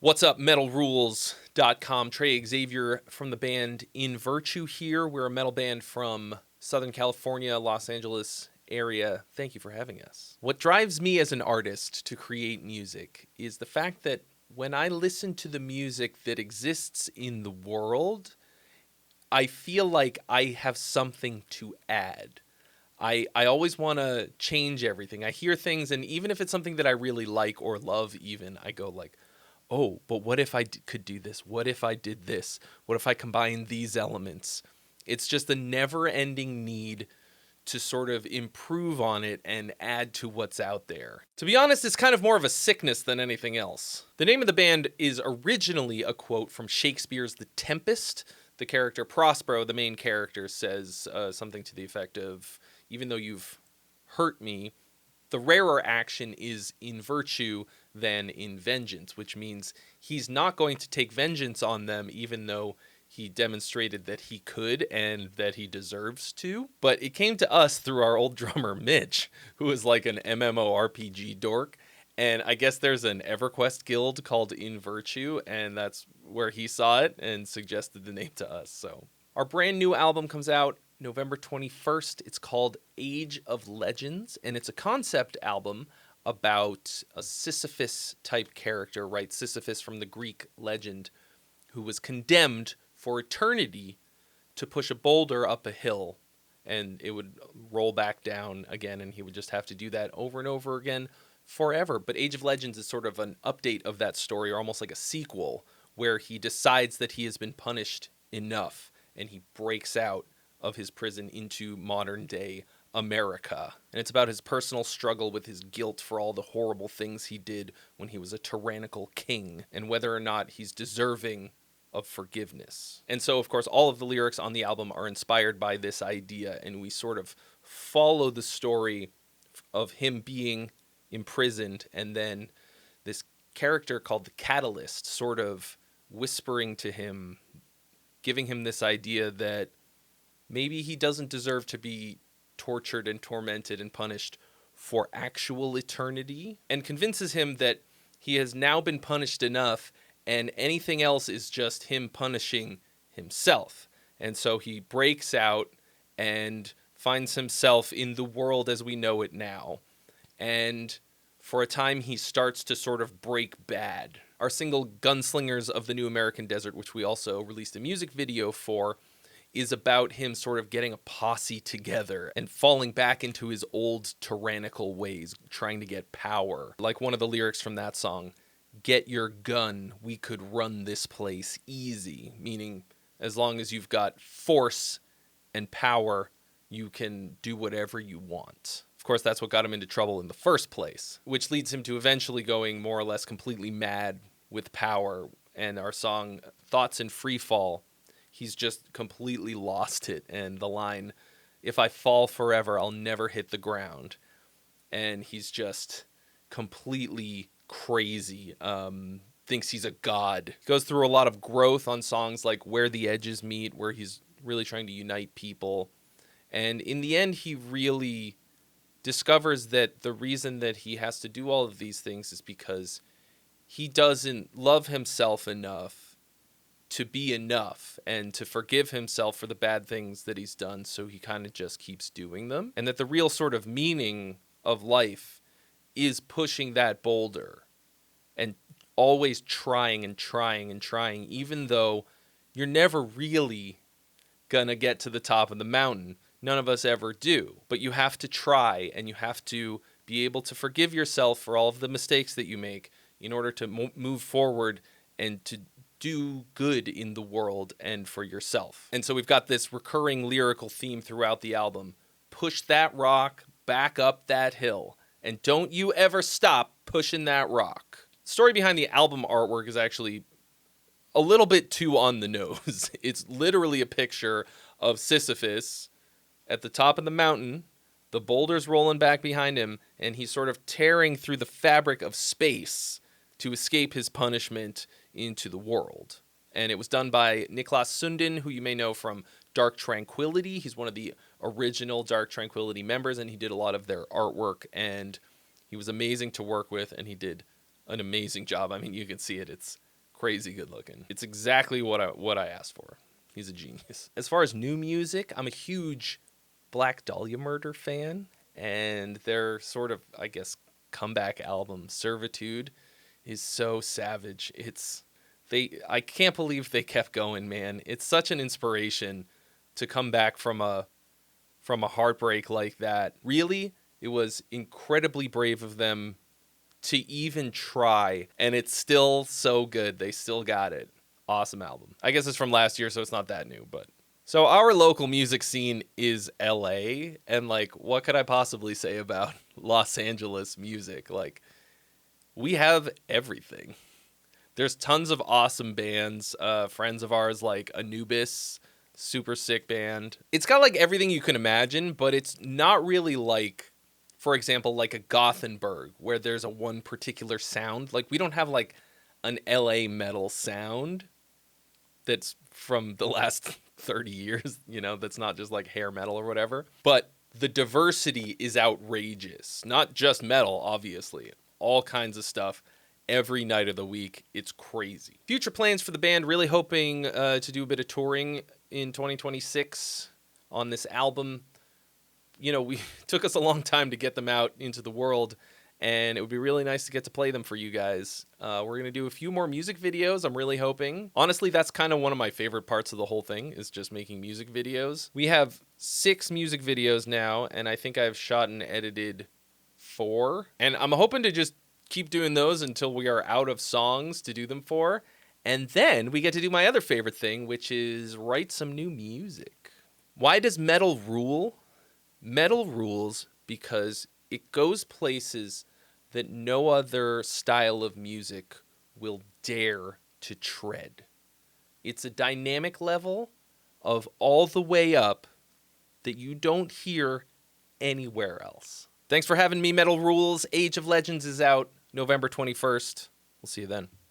What's up, metalrules.com? Trey Xavier from the band In Virtue here. We're a metal band from Southern California, Los Angeles area. Thank you for having us. What drives me as an artist to create music is the fact that when I listen to the music that exists in the world, I feel like I have something to add. I always want to change everything. I hear things, and even if it's something that I really like or love even, I go like, oh, but what if I could do this? What if I did this? What if I combined these elements? It's just a never-ending need to sort of improve on it and add to what's out there. To be honest, it's kind of more of a sickness than anything else. The name of the band is originally a quote from Shakespeare's The Tempest. The character Prospero, the main character, says something to the effect of, even though you've hurt me, the rarer action is in virtue than in vengeance, which means he's not going to take vengeance on them, even though he demonstrated that he could and that he deserves to. But it came to us through our old drummer, Mitch, who is like an MMORPG dork. And I guess there's an EverQuest guild called In Virtue, and that's where he saw it and suggested the name to us. So our brand new album comes out November 21st. It's called Age of Legends, and it's a concept album about a Sisyphus type character, right? Sisyphus from the Greek legend, who was condemned for eternity to push a boulder up a hill, and it would roll back down again, and he would just have to do that over and over again forever. But Age of Legends is sort of an update of that story, or almost like a sequel, where he decides that he has been punished enough, and he breaks out of his prison into modern day America. And it's about his personal struggle with his guilt for all the horrible things he did when he was a tyrannical king, and whether or not he's deserving of forgiveness. And so, of course, all of the lyrics on the album are inspired by this idea, and we sort of follow the story of him being imprisoned, and then this character called the Catalyst sort of whispering to him, giving him this idea that maybe he doesn't deserve to be tortured and tormented and punished for actual eternity, and convinces him that he has now been punished enough, and anything else is just him punishing himself. And so he breaks out and finds himself in the world as we know it now. And for a time, he starts to sort of break bad. Our single Gunslingers of the New American Desert, which we also released a music video for, is about him sort of getting a posse together and falling back into his old tyrannical ways, trying to get power. Like one of the lyrics from that song, "Get your gun, we could run this place easy," meaning as long as you've got force and power, you can do whatever you want. Of course, that's what got him into trouble in the first place, which leads him to eventually going more or less completely mad with power. And our song, Thoughts in Free Fall, he's just completely lost it. And the line, "If I fall forever, I'll never hit the ground." And he's just completely crazy, thinks he's a god. Goes through a lot of growth on songs like Where the Edges Meet, where he's really trying to unite people. And in the end, he really discovers that the reason that he has to do all of these things is because he doesn't love himself enough to be enough and to forgive himself for the bad things that he's done, so he kind of just keeps doing them. And that the real sort of meaning of life is pushing that boulder and always trying and trying and trying, even though you're never really gonna get to the top of the mountain. None of us ever do. But you have to try, and you have to be able to forgive yourself for all of the mistakes that you make in order to move forward and to do good in the world and for yourself. And so we've got this recurring lyrical theme throughout the album. Push that rock back up that hill, and don't you ever stop pushing that rock. The story behind the album artwork is actually a little bit too on the nose. It's literally a picture of Sisyphus at the top of the mountain, the boulders rolling back behind him, and he's sort of tearing through the fabric of space to escape his punishment into the world. And it was done by Niklas Sundin, who you may know from Dark Tranquillity. He's one of the original Dark Tranquillity members, and he did a lot of their artwork, and he was amazing to work with, and he did an amazing job. I mean, you can see it. It's crazy good looking. It's exactly what I asked for. He's a genius. As far as new music, I'm a huge Black Dahlia Murder fan, and their sort of, I guess, comeback album Servitude is so savage. I can't believe they kept going, man. It's such an inspiration to come back from a heartbreak like that. Really, it was incredibly brave of them to even try, and it's still so good. They still got it. Awesome album. I guess it's from last year, so it's not that new, but... So our local music scene is LA, and, like, what could I possibly say about Los Angeles music? Like, we have everything. There's tons of awesome bands. Friends of ours, like Anubis, super sick band. It's got, like, everything you can imagine, but it's not really like, for example, like a Gothenburg, where there's a one particular sound. Like, we don't have, like, an LA metal sound that's from the last 30 years, you know, that's not just like hair metal or whatever. But the diversity is outrageous. Not just metal, obviously. All kinds of stuff every night of the week. It's crazy. Future plans for the band, really hoping to do a bit of touring in 2026 on this album. You know, we took us a long time to get them out into the world, and it would be really nice to get to play them for you guys. We're going to do a few more music videos, I'm really hoping. Honestly, that's kind of one of my favorite parts of the whole thing, is just making music videos. We have 6 music videos now, and I think I've shot and edited 4. And I'm hoping to just keep doing those until we are out of songs to do them for. And then we get to do my other favorite thing, which is write some new music. Why does metal rule? Metal rules because it goes places that no other style of music will dare to tread. It's a dynamic level of all the way up that you don't hear anywhere else. Thanks for having me, Metal Rules. Age of Legends is out November 21st. We'll see you then.